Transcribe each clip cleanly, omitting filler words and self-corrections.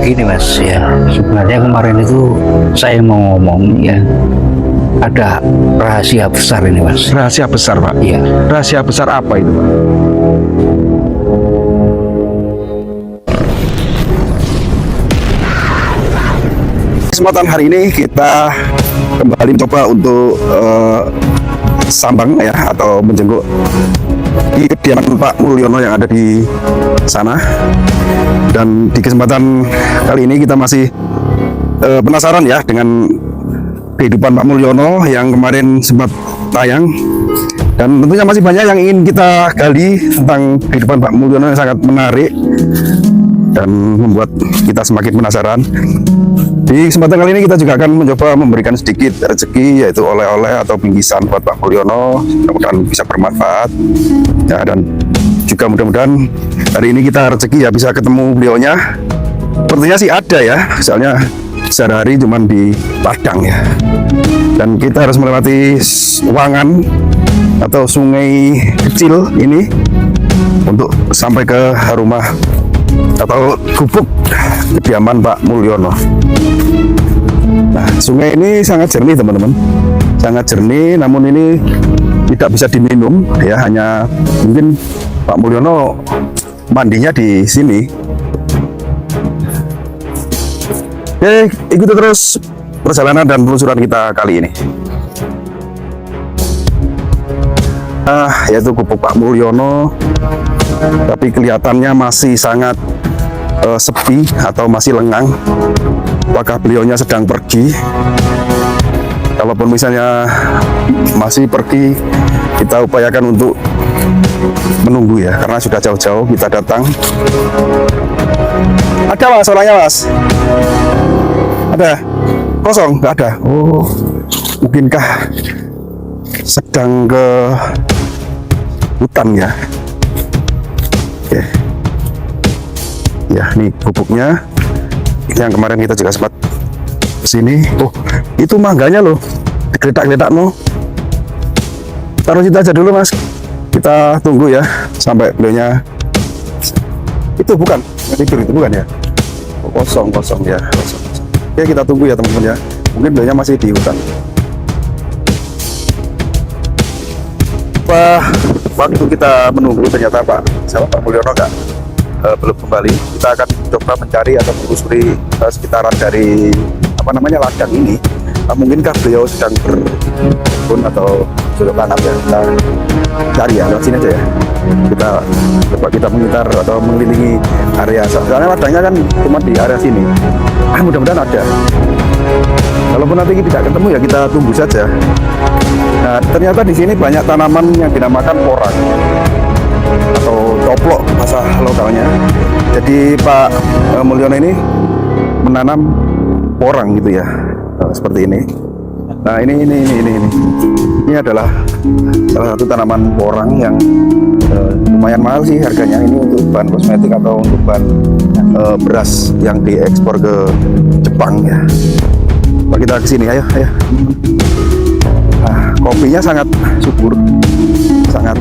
Gini Mas, ya sebenarnya kemarin itu saya mau ngomong ya, ada rahasia besar ini Mas. Rahasia besar, Pak. Iya. Rahasia besar apa itu, Pak? Kesempatan hari ini kita kembali mencoba untuk sambang ya, atau menjenguk di kediaman Pak Mulyono yang ada di sana. Dan di kesempatan kali ini kita masih penasaran ya dengan kehidupan Pak Mulyono yang kemarin sempat tayang, dan tentunya masih banyak yang ingin kita gali tentang kehidupan Pak Mulyono yang sangat menarik dan membuat kita semakin penasaran. Di kesempatan kali ini kita juga akan mencoba memberikan sedikit rezeki, yaitu oleh-oleh atau bingkisan buat Pak Mulyono, mudah-mudahan bisa bermanfaat ya, dan juga mudah-mudahan hari ini kita rezeki ya bisa ketemu beliaunya. Sepertinya sih ada ya, soalnya sehari-hari cuman di Padang ya, dan kita harus melewati Wangan atau sungai kecil ini untuk sampai ke rumah atau gubuk kediaman Pak Mulyono. Nah, sungai ini sangat jernih teman-teman, sangat jernih, namun ini tidak bisa diminum ya, hanya mungkin Pak Mulyono mandinya di sini. Oke, ikuti terus perjalanan dan penelusuran kita kali ini. Yaitu gubuk Pak Mulyono, tapi kelihatannya masih sangat sepi atau masih lengang. Apakah beliaunya sedang pergi? Kalaupun misalnya masih pergi, kita upayakan untuk menunggu ya, karena sudah jauh-jauh kita datang. Ada Mas, orangnya Mas? Ada? Kosong? Nggak ada? Oh, mungkinkah sedang ke hutan ya? Oke. Ya, ini gubuknya yang kemarin kita juga sempat kesini. Oh, itu mangganya loh, digeletak-geletak no. Taruh situ aja dulu Mas, kita tunggu ya sampai beliaunya. Itu bukan tidur, itu bukan ya? Oh, kosong ya, kosong. Oke, kita tunggu ya teman-teman ya, mungkin beliaunya masih di hutan. Waktu kita menunggu ternyata Pak Mulyono belum kembali. Kita akan coba mencari atau menelusuri sekitaran dari ladang ini. Mungkinkah beliau sedang berkebun atau belok tanam ya? Kita cari ya, lewat sini aja ya. Kita coba mengitar atau mengelilingi area. Soalnya ladangnya kan cuma di area sini. Mudah-mudahan ada. Kalaupun nanti tidak ketemu ya kita tunggu saja. Nah, ternyata di sini banyak tanaman yang dinamakan porang atau coplok bahasa lokalnya. Jadi Pak Mulyono ini menanam porang gitu ya, seperti ini. Nah, ini adalah salah satu tanaman porang yang lumayan mahal sih harganya. Ini untuk bahan kosmetik atau untuk bahan beras yang diekspor ke Jepang ya. Pak, kita kesini, ayo. Nah, kopinya sangat subur, sangat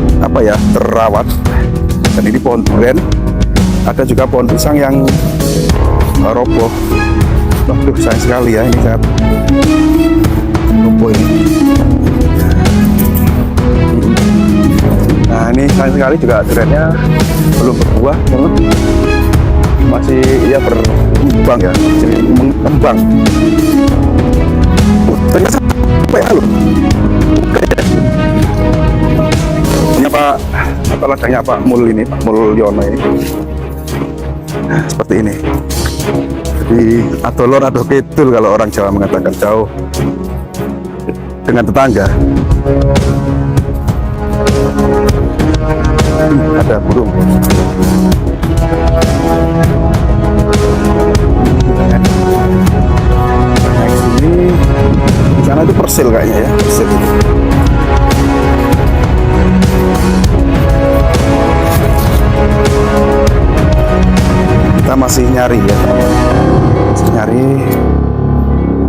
terawat. Dan ini pohon durian, ada juga pohon pisang yang roboh. Waduh, sayang sekali ya, ini sangat roboh ini. Nah, ini sayang sekali juga duriannya belum berbuah, teman. Masih ya berkembang ya, jadi mengembang. Ternyata apa ya loh? Ini apa ladangnya Pak Mulyono ini? Nah, seperti ini. Jadi adolor atau kidul kalau orang Jawa mengatakan, jauh dengan tetangga. Ada burung. Di sana itu persil kayaknya ya, persil. Kita masih nyari ya,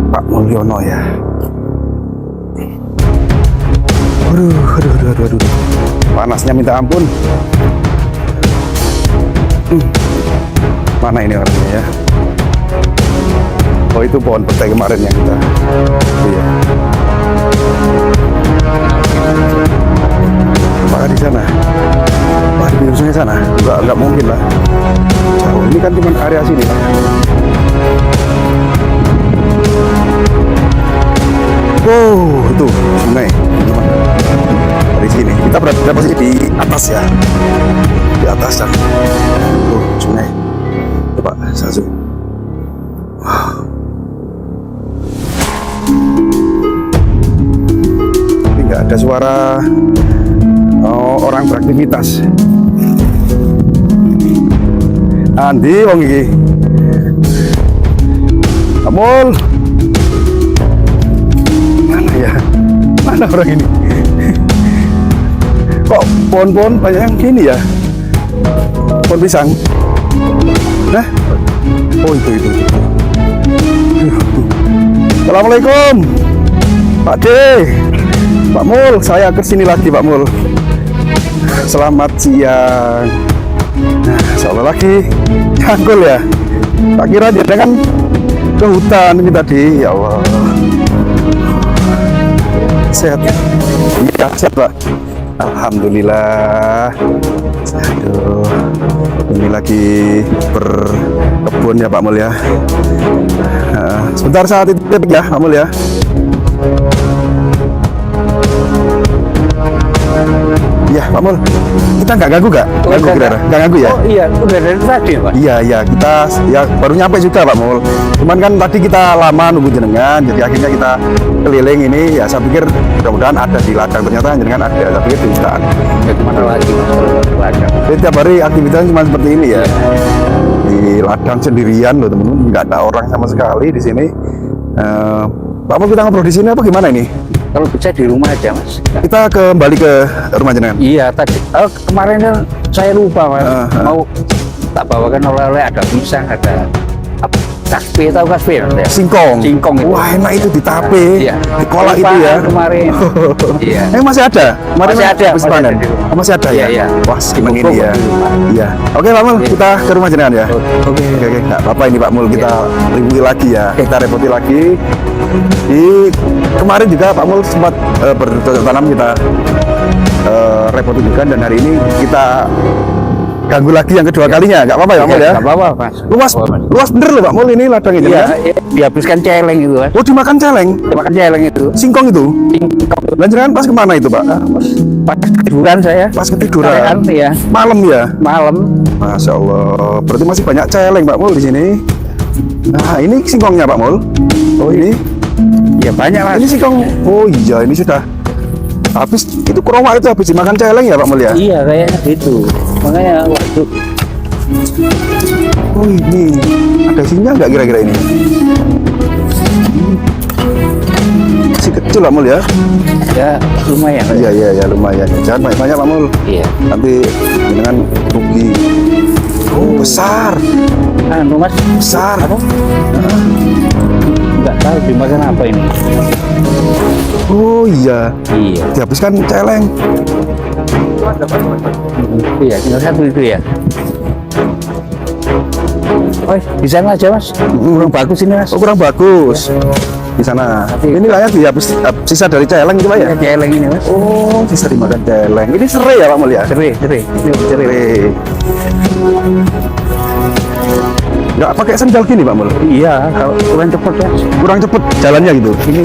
Pak Mulyono ya. Aduh. Panasnya minta ampun. Mana ini orangnya ya? Oh itu pohon petai kemarin yang kita. Iya. Apakah di sana? Wah, di pinggir sungai sana? Enggak mungkin lah. Jauh. Ini kan cuma area sini. Oh, itu sungai. Dari sini. Kita berada posisi di atas ya. Di atas kan. Tuh, sungai. Coba saya zoom. Tapi nggak ada suara orang beraktivitas. Andi wong iki. Amul. Mana ya? Mana orang ini? Kok pohon-pohon banyak yang gini ya? Pohon pisang. Nah. Oh itu. Assalamualaikum. Pak D. Pak Mul, saya kesini lagi Pak Mul. Selamat siang. Nah, seolah lagi nyangkul ya. Tak kira dia kan ke hutan ini tadi. Ya Allah. Sehat. Iya, sehat Pak. Alhamdulillah. Aduh, ini lagi berkebun ya Pak Mul ya. Sebentar saat itu ya Pak Mul ya. Iya Pak Mul, kita nggak ganggu nggak? Ganggu kira-kira? Nggak ganggu ya? Oh iya, udah dari tadi Pak. Iya, kita ya baru nyampe juga Pak Mul. Cuman kan tadi kita lama nunggu jenengan, jadi akhirnya kita keliling ini. Ya saya pikir mudah-mudahan ada di ladang, ternyata jenengan ada. Saya pikir di hutan. Ya kemana lagi Mas kalau di ladang? Jadi tiap hari aktivitasnya cuma seperti ini ya. Di ladang sendirian loh teman-teman, nggak ada orang sama sekali di sini. Pak Mul, kita ngobrol di sini apa gimana ini? Kalau bisa di rumah aja Mas. Kita kembali ke rumah jenengan. Iya tadi. Kemarin kan saya lupa Mas. Mau tak bawakan oleh-oleh, ada pisang, ada apa? Kaspe, tahu kaspe ya? Singkong. Singkong itu. Wah enak itu di tape, Iya. di kolak itu ya. Kemarin. Iya. Masih ada? Kemarin Masih ada, habis masih panen? ada di rumah. Oh, masih ada ya? Iya. Wah seneng Cukup ini ya. di rumah. Iya. Oke Pak Mul, Iya. kita ke rumah jenengan ya. Oke. Oke, nggak apa-apa ini Pak Mul, kita ribui lagi ya. Kita repoti lagi. Di kemarin juga Pak Mul sempat bercocok tanam, kita repoti juga, dan hari ini kita ganggu lagi yang kedua kalinya. Nggak apa-apa ya Pak Mul ya? Nggak apa-apa Mas. Luas bener loh Pak Mul ini ladang ini Iya, kan? dihabiskan celeng itu Mas. Oh dimakan celeng? Makan celeng itu. Singkong itu? Dan jenengan pas kemana itu Pak? Pas ketiduran saya. Pas ketiduran? Karean, ya. Malam ya? Malam. Masya Allah, berarti masih banyak celeng Pak Mul di sini. Nah ini singkongnya Pak Mul. Oh ini? Ya banyak Mas. Ini singkong. Oh iya, ini sudah habis. Itu kurma itu habis dimakan celeng ya Pak Mul ya? Iya kayaknya gitu. Makanya waktu Oh ini ada isinya nggak kira-kira ini? Si kecil Pak Mul ya? ya lumayan. Iya lumayan. Jangan banyak-banyak Pak Mul. Iya. Nanti dengan rugi. Oh besar. Mas Besar. apa? Nggak tahu dimakan apa ini. Oh iya. Iya. Dihabiskan celeng. Iya, tinggal satu itu ya. Oh, di sana aja Mas. Kurang bagus ini Mas. Oh kurang bagus. Di sana. Ini kayaknya dihabis sisa dari celeng itu Pak ya? Celeng ini Mas. Oh bisa dimakan celeng. Ini serai ya Pak Mul ya? Serai. Ini serai. Serai. Nggak pakai sendal gini Pak Mul? Iya, kalau kurang cepet ya. Kurang cepet jalannya gitu. Ini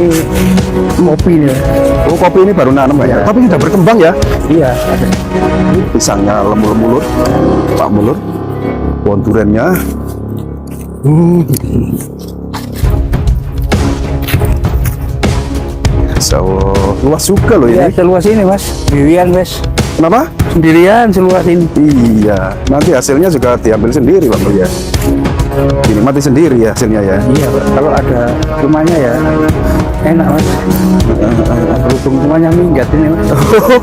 kopi nih. Oh kopi ini baru nanam Pak ya? Iya. Tapi sudah berkembang ya? Iya. Pisangnya lemur-lemur, Pak Mulur. Pohon durennya. So, luas juga loh Iya, ini. seluas ini Mas. Sendirian Mas. Kenapa? Sendirian seluas ini. Iya, nanti hasilnya juga diambil sendiri Pak Mul ya. Ini mati sendiri ya hasilnya ya. Iya, Pak. Kalau ada rumahnya ya enak Mas. Berhubung rumahnya minggat ini Mas.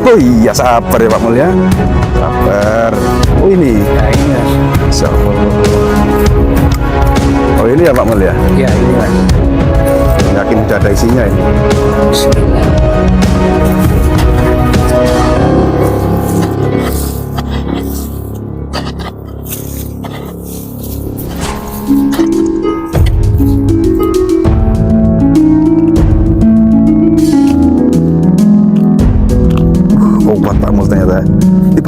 Oh iya, sabar ya Pak Mul ya. Sabar. Oh ini. Ya ini Mas. Insya Allah. Oh ini ya Pak Mul ya. Ya ini Mas. Yakin udah ada isinya ini. Bismillah.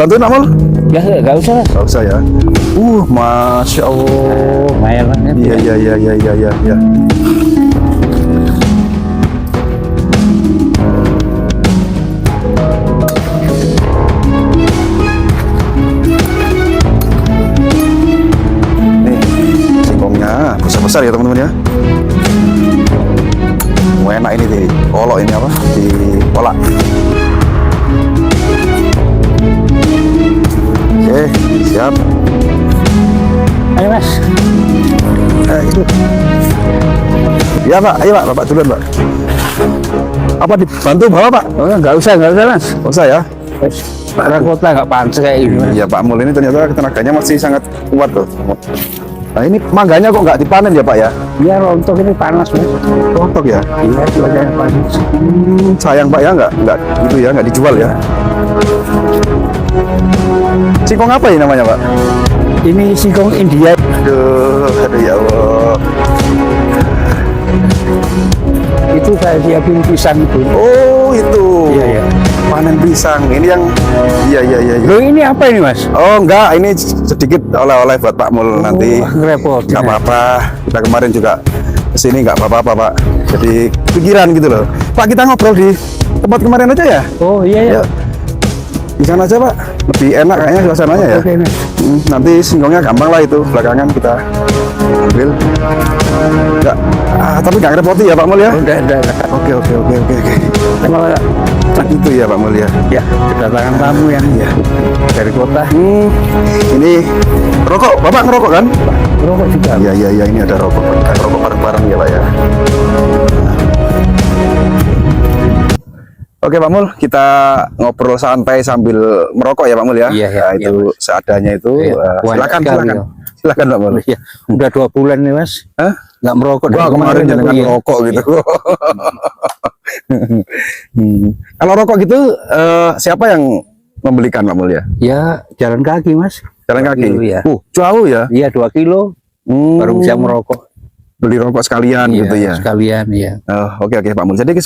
dibantuin Pak Mul? Ya nggak usah mas. Nggak usah ya. Masya Allah. Lumayan lah ya. Iya. Nih, singkongnya besar-besar ya teman-teman ya. Mau enak ini deh. Kolok ini apa? Dikolak. Oke, siap. Ayo mas. Itu. Ya Pak, ayo Pak, Bapak duluan Pak. Apa dibantu bawa Pak? Oh nggak usah mas. Nggak usah ya. Pak kota nggak pantas kayak ini. Mas. Iya Pak Mul ini ternyata tenaganya masih sangat kuat loh. Nah ini mangganya kok nggak dipanen ya Pak ya? Iya rontok ini panas mas. Rontok ya? Iya cuacanya panas. Sayang Pak ya nggak gitu ya nggak dijual ya. Singkong apa ini namanya Pak? Ini singkong India. Aduh ya Allah. Itu saya siapin pisang itu. Oh itu. Iya. Panen pisang. Ini yang iya. Loh ini apa ini mas? Oh enggak, ini sedikit oleh-oleh buat Pak Mul nanti. Repot. Nggak apa-apa. Kita kemarin juga kesini nggak apa-apa Pak. Jadi pikiran gitu loh. Pak kita ngobrol di tempat kemarin aja ya? Oh iya. Ya. Di sana aja Pak. Lebih enak kayaknya suasananya ya. Oke, mas. Nanti singkongnya gampang lah itu. Belakangan kita ambil. Enggak. Tapi nggak ngerepoti ya Pak Mul ya? Udah. Oke. Kalau Itu ya Pak Mul ya. ya kedatangan tamu yang Iya. dari kota. Ini rokok. Bapak ngerokok kan? Rokok juga. Iya, ini ada rokok. Rokok bareng-bareng ya Pak ya. Oke Pak Mul, kita ngobrol santai sambil merokok ya Pak Mul ya. Iya, Nah, itu Mas. seadanya itu. Iya, Silakan. sekali, ya. Silakan Pak Mul. Iya, udah 2 bulan nih mas. Hah? Nggak merokok. Wah dari kemarin aku, jangan iya. merokok gitu. Kalau rokok gitu, siapa yang membelikan Pak Mul ya? Ya jalan kaki mas. Jalan kaki. Kilo, ya. Jauh ya. Iya 2 kilo baru bisa merokok. Beli rokok sekalian gitu ya. Sekalian ya. Oke Pak Mul. Jadi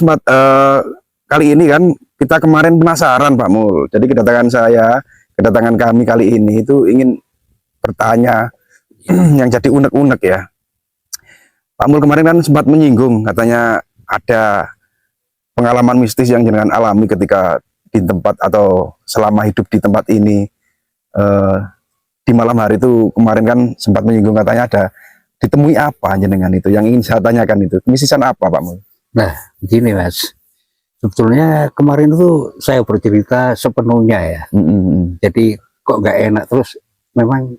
kali ini kan kita kemarin penasaran Pak Mul. Jadi kedatangan kami kali ini itu ingin bertanya yang jadi unek-unek ya. Pak Mul kemarin kan sempat menyinggung katanya ada pengalaman mistis yang jenengan alami ketika di tempat atau selama hidup di tempat ini. Di malam hari itu kemarin kan sempat menyinggung katanya ada ditemui apa jenengan itu yang ingin saya tanyakan itu. Misisan apa Pak Mul? Nah begini mas. Sebetulnya kemarin itu saya bercerita sepenuhnya ya. Jadi kok nggak enak terus memang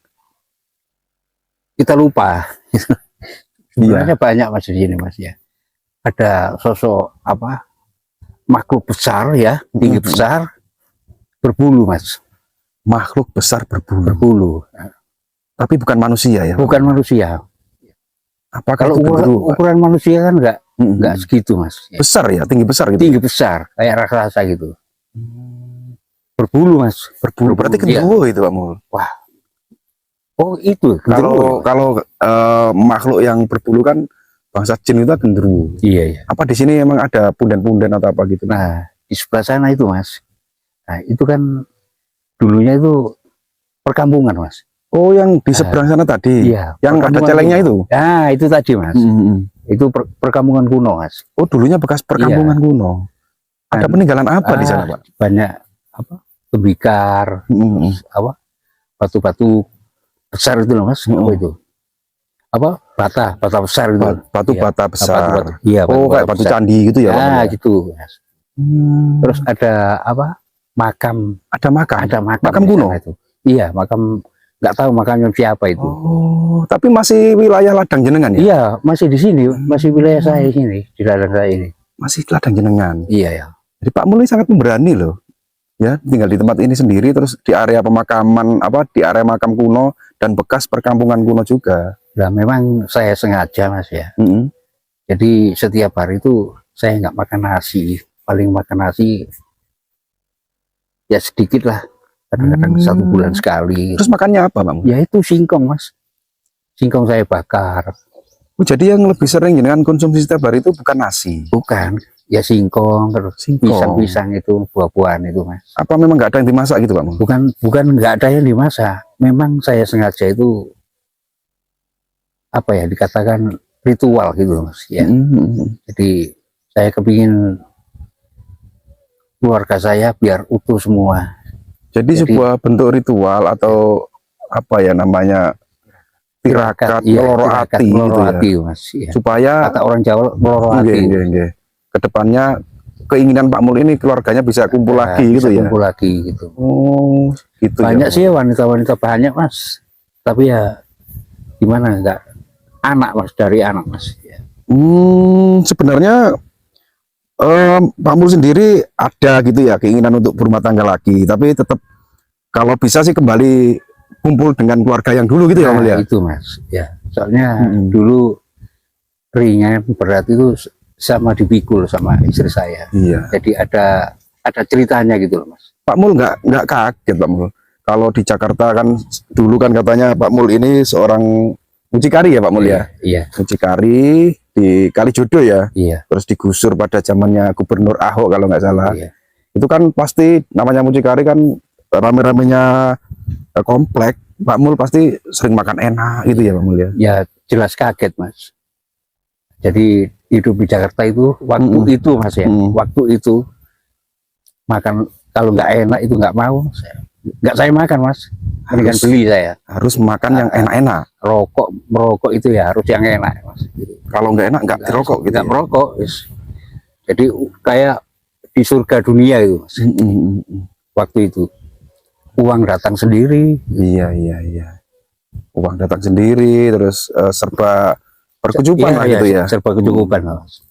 kita lupa. Sebenarnya banyak mas di sini mas ya. Ada sosok apa makhluk besar ya, tinggi besar, berbulu mas. Makhluk besar berbulu. Berbulu. Tapi bukan manusia ya? Bukan manusia. Apakah Kalau ukuran manusia kan nggak segitu mas. Ya. Besar ya, tinggi besar gitu. Tinggi besar, kayak raksasa gitu. Berbulu mas. Berbulu. Berarti genderuwo itu Pak Mul. Wah. Oh itu. Kalau makhluk yang berbulu kan bangsa jin itu genderuwo. Iya. Apa di sini emang ada punden-punden atau apa gitu? Nah di sebelah sana itu mas. Nah itu kan dulunya itu perkampungan mas. Oh yang di seberang sana tadi. Iya. Yang ada celengnya itu. Nah itu tadi mas. Itu perkampungan kuno mas. Oh dulunya bekas perkampungan kuno. Ada peninggalan apa di sana Pak? Banyak apa? Tembikar, apa? Batu-batu besar itu loh mas. Apa itu? Apa? Bata besar itu. Batu bata besar. Iya. Oh kayak batu candi gitu ya? Nah gitu mas. Terus ada apa? Makam. Ada makam. Ada makam. Makam kuno. Itu. Iya makam. Nggak tahu makamnya siapa itu. Oh, tapi masih wilayah ladang jenengan ya? Iya, masih di sini, masih wilayah saya sini, di ladang saya ini. Masih ladang jenengan. Iya ya. Jadi Pak Mul ini sangat pemberani loh. Ya, tinggal di tempat ini sendiri terus di area pemakaman di area makam kuno dan bekas perkampungan kuno juga. Nah, memang saya sengaja Mas ya. Jadi setiap hari itu saya nggak makan nasi, paling makan nasi ya sedikit lah. Kadang-kadang 1 bulan sekali. Terus makannya apa Bang? Ya itu singkong mas. Singkong saya bakar. Oh, jadi yang lebih sering dengan konsumsi setiap hari itu bukan nasi? Bukan. Ya singkong, terus Singkong. pisang-pisang itu, buah-buahan itu Mas. Apa memang nggak ada yang dimasak gitu Pak Mul? Bukan nggak ada yang dimasak. Memang saya sengaja itu apa ya dikatakan ritual gitu Mas. Ya. Jadi saya kepingin keluarga saya biar utuh semua. Jadi sebuah bentuk ritual atau apa ya namanya tirakat meloro ati gitu ya. Mas. Ya. Supaya Kata orang Jawa meloro nggih, ati. nggih, nggih. Kedepannya keinginan Pak Mul ini keluarganya bisa kumpul lagi gitu ya. Kumpul lagi gitu. Oh, gitu Banyak ya. sih wanita-wanita banyak Mas. Tapi ya gimana enggak anak Mas, dari anak Mas. Ya. Sebenarnya Pak Mul sendiri ada gitu ya keinginan untuk berumah tangga lagi, tapi tetap kalau bisa sih kembali kumpul dengan keluarga yang dulu gitu ya Pak Mul ya. Itu Mas. Ya. Soalnya dulu ringan berat itu sama dipikul sama istri saya. Iya. Jadi ada ceritanya gitu loh Mas. Pak Mul nggak kaget Pak Mul. Kalau di Jakarta kan dulu kan katanya Pak Mul ini seorang mucikari ya Pak Mul ya. Iya. Mucikari di Kalijodo ya. Iya. Terus digusur pada zamannya Gubernur Ahok kalau nggak salah. Iya. Itu kan pasti namanya mucikari kan rame-ramenya komplek. Pak Mul pasti sering makan enak gitu ya Pak Mul ya. Ya jelas kaget Mas. Jadi hidup di Jakarta itu waktu itu Mas ya, waktu itu makan kalau nggak enak itu nggak mau, nggak saya makan Mas, mendingan beli saya. Harus makan yang enak-enak. Merokok itu ya harus yang enak Mas. Kalau nggak enak nggak dirokok gitu. Nggak merokok, jadi kayak di surga dunia itu Mas. Waktu itu uang datang sendiri. Iya. Uang datang sendiri, terus serba berkecukupan lah gitu ya. Serba kecukupan Mas.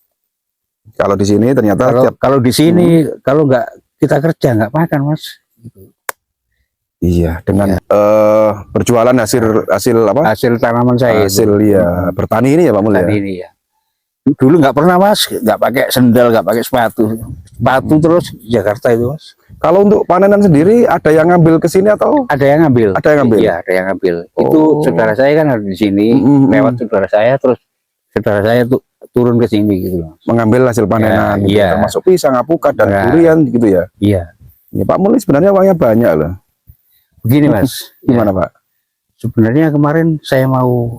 Kalau di sini ternyata kalau di sini kalau nggak kita kerja nggak makan Mas. Iya, dengan berjualan hasil apa? Hasil tanaman saya. Hasil ya bertani ini ya Pak Mul ya. Ini ya. Dulu nggak pernah Mas, nggak pakai sendal, nggak pakai sepatu terus di Jakarta itu Mas. Kalau untuk panenan sendiri ada yang ngambil ke sini atau? Ada yang ngambil. Ada yang ngambil. Iya, ada yang ngambil. Itu saudara saya kan ada di sini, lewat saudara saya, terus saudara saya tuh turun ke sini gitu Mas. Mengambil hasil panenan, gitu, iya. termasuk pisang, apukat dan durian gitu ya. Iya. Ya, Pak Mul sebenarnya uangnya banyak loh. Begini Mas, gimana Pak? Sebenarnya kemarin saya mau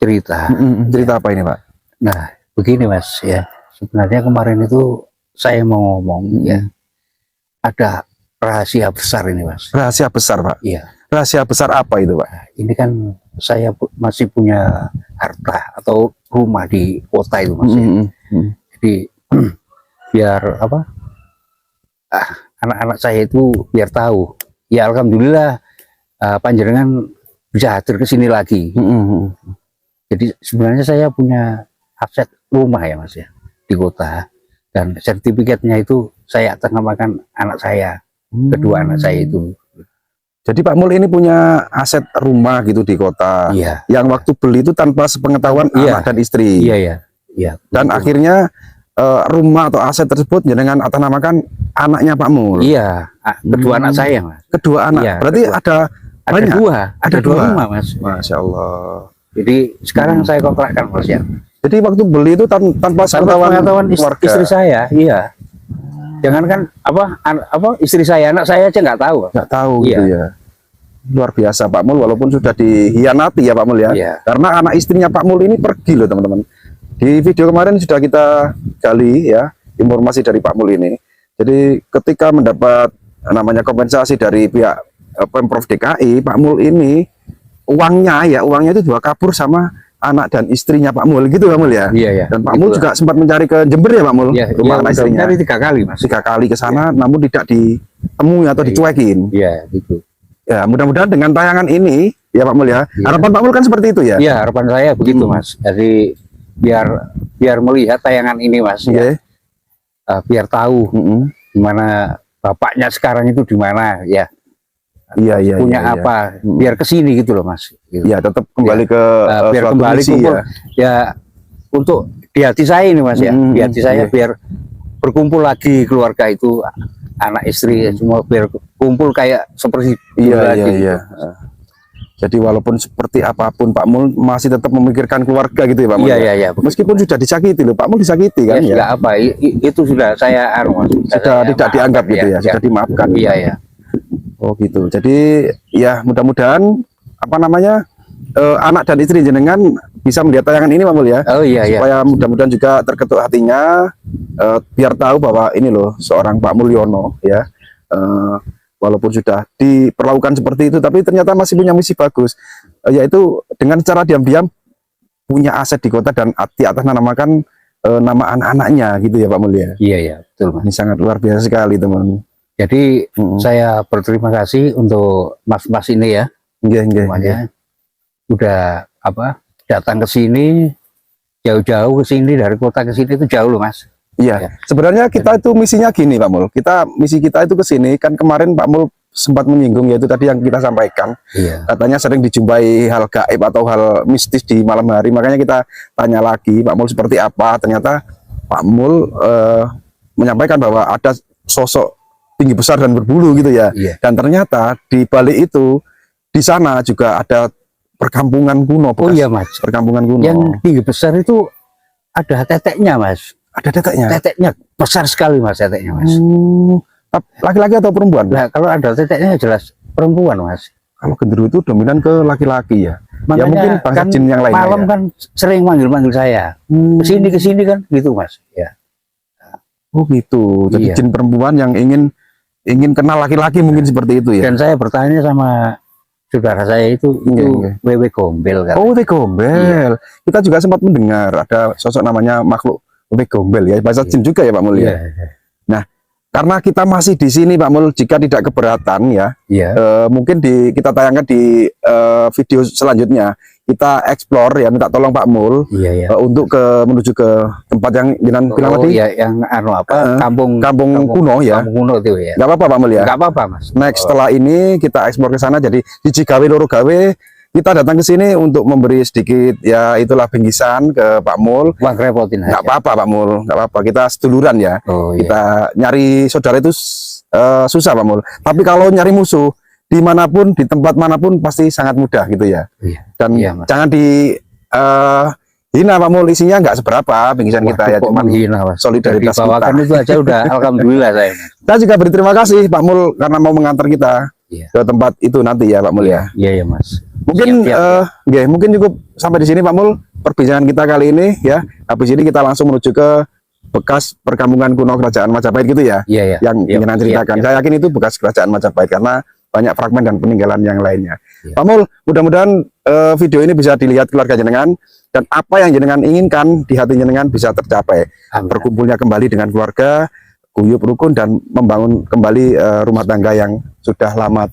cerita. Cerita apa ini Pak? Nah, begini Mas ya. Sebenarnya kemarin itu saya mau ngomong ya. Ada rahasia besar ini Mas. Rahasia besar Pak? Iya. Rahasia besar apa itu Pak? Nah, ini kan saya masih punya harta atau rumah di kota itu Mas. Jadi biar apa? Anak-anak saya itu biar tahu. Ya alhamdulillah panjenengan bisa hadir ke sini lagi. Jadi sebenarnya saya punya aset rumah ya Mas ya di kota, dan sertifikatnya itu saya atas namakan anak saya, kedua anak saya itu. Jadi Pak Mul ini punya aset rumah gitu di kota. Iya. Yang waktu beli itu tanpa sepengetahuan anak dan istri. Iya. Dan akhirnya rumah atau aset tersebut dengan atas namakan anaknya Pak Mul. Iya. Kedua anak saya Mas. Kedua anak. Iya, berarti ada dua rumah Mas. Masya Allah. Jadi sekarang saya kontrakkan Mas ya. Jadi waktu beli itu tanpa pengetahuan istri saya, iya. Jangankan istri saya, anak saya aja nggak tahu. Nggak tahu iya. Gitu ya. Luar biasa Pak Mul, walaupun sudah dihianati ya Pak Mul ya. Iya. Karena anak istrinya Pak Mul ini pergi loh teman-teman. Di video kemarin sudah kita gali ya informasi dari Pak Mul ini. Jadi ketika mendapat namanya kompensasi dari pihak Pemprov DKI, Pak Mul ini uangnya itu dua kabur sama anak dan istrinya Pak Mul gitu Pak Mul ya. Iya. Dan Pak Mul juga sempat mencari ke Jember ya Pak Mul, rumah anak istrinya. Mencari 3 kali Mas. 3 kali ke sana, namun tidak ditemui atau dicuekin. Iya, gitu. Ya, mudah-mudahan dengan tayangan ini ya Pak Mul ya. Harapan Pak Mul kan seperti itu ya. Iya, harapan saya begitu Mas. Jadi biar melihat tayangan ini Mas ya. Biar tahu gimana bapaknya sekarang itu di mana ya. Iya. Punya apa? Biar kesini gitu loh Mas. Gitu. Ya, tetap kembali ke biar kembali kumpul ya untuk di hati saya ini Mas ya. Di hati saya biar berkumpul lagi keluarga itu, anak istri semua biar kumpul kayak seperti iya. Jadi walaupun seperti apapun Pak Mul masih tetap memikirkan keluarga gitu ya Pak Mul. Iya, ya? iya, iya. Meskipun sudah disakiti loh, Pak Mul disakiti kan Ya, ya. sudah apa? Itu sudah saya Mas. Sudah Saya tidak dianggap maafkan, gitu ya, sudah dimaafkan. Iya, iya. Oh gitu. Jadi ya mudah-mudahan apa namanya anak dan istri jenengan bisa melihat tayangan ini Pak Mul ya. Oh iya, iya. Supaya mudah-mudahan juga terketuk hatinya biar tahu bahwa ini loh seorang Pak Mulyono ya. Walaupun sudah diperlakukan seperti itu tapi ternyata masih punya misi bagus, yaitu dengan cara diam-diam punya aset di kota dan di atas namakan nama anak-anaknya gitu ya Pak Mul ya. Iya, iya, betul Mas. Ini sangat luar biasa sekali teman. Jadi saya berterima kasih untuk mas-mas ini ya, Iya, iya, semuanya udah apa datang ke sini, jauh-jauh ke sini, dari kota ke sini itu jauh loh Mas. Iya, Ya. sebenarnya kita itu misinya gini Pak Mul. Misi kita itu ke sini kan kemarin Pak Mul sempat menyinggung yaitu tadi yang kita sampaikan. Iya. Katanya sering dijumpai hal gaib atau hal mistis di malam hari. Makanya kita tanya lagi Pak Mul seperti apa. Ternyata Pak Mul menyampaikan bahwa ada sosok tinggi besar dan berbulu gitu ya. Iya. Dan ternyata di balik itu di sana juga ada perkampungan kuno. Oh bekas iya Mas. perkampungan kuno. Yang tinggi besar itu ada teteknya Mas. Ada teteknya. Teteknya besar sekali Mas, teteknya Mas. Laki-laki atau perempuan? Nah, kalau ada teteknya jelas perempuan Mas. Kalau gendruwo itu dominan ke laki-laki ya. Ya mungkin bangsa kan jin yang lainnya malam ya. kan sering manggil-manggil saya. Ke sini kan gitu Mas. Ya. Oh gitu. Jadi Iya. jin perempuan yang ingin kenal laki-laki mungkin seperti itu ya. Dan saya bertanya sama saudara saya itu Iya. wewe gombel kan. Oh, wewe gombel. Kita juga sempat mendengar ada sosok namanya makhluk wewe gombel ya. Bahasa jin juga ya Pak Mul ya. Iya. Karena kita masih di sini Pak Mul, jika tidak keberatan ya, Iya. mungkin kita tayangkan di video selanjutnya. Kita explore ya, minta tolong Pak Mul Iya, iya. untuk menuju ke tempat yang Jinan bilang Oh tadi. iya, yang anu apa? Kampung kuno ya. Kampung kuno itu ya. Nggak apa-apa Pak Mul ya. Enggak apa-apa Mas. Next setelah ini kita ekspor ke sana, jadi di Cigawe Loro Gawe kita datang ke sini untuk memberi sedikit ya itulah bingkisan ke Pak Mul. Wah, repotin aja. Nggak apa-apa Pak Mul, nggak apa-apa, kita seduluran ya. Oh iya. Kita nyari saudara itu susah Pak Mul, tapi kalau nyari musuh dimanapun, di tempat manapun pasti sangat mudah gitu ya. Iya. Dan Iya, Mas. jangan di hina Pak Mul, isinya nggak seberapa bingkisan kita ya, Kok cuman menghina Mas. solidaritas kita. Dibawakan itu aja udah alhamdulillah saya Mas. Kita juga berterima kasih Pak Mul karena mau mengantar kita Iya. ke tempat itu nanti ya Pak Mul ya. Iya, iya Mas. Mungkin Siap, nggih, mungkin cukup sampai di sini Pak Mul perbincangan kita kali ini ya. Habis ini kita langsung menuju ke bekas perkampungan kuno kerajaan Majapahit gitu ya. Iya, iya. Yang Iya, ingin iya, ceritakan. iya. Saya yakin itu bekas kerajaan Majapahit karena banyak fragmen dan peninggalan yang lainnya. Iya. Pak Mul, mudah-mudahan video ini bisa dilihat keluarga jenengan dan apa yang jenengan inginkan di hati jenengan bisa tercapai. Amin. Berkumpulnya kembali dengan keluarga, guyup rukun dan membangun kembali rumah tangga yang sudah lama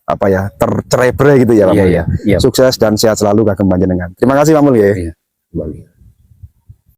tercerai-berai gitu ya Pak Iya, Mul iya. ya. Iya. Sukses dan sehat selalu kagem panjenengan. Terima kasih Pak Mul ya. Iya. Kembali.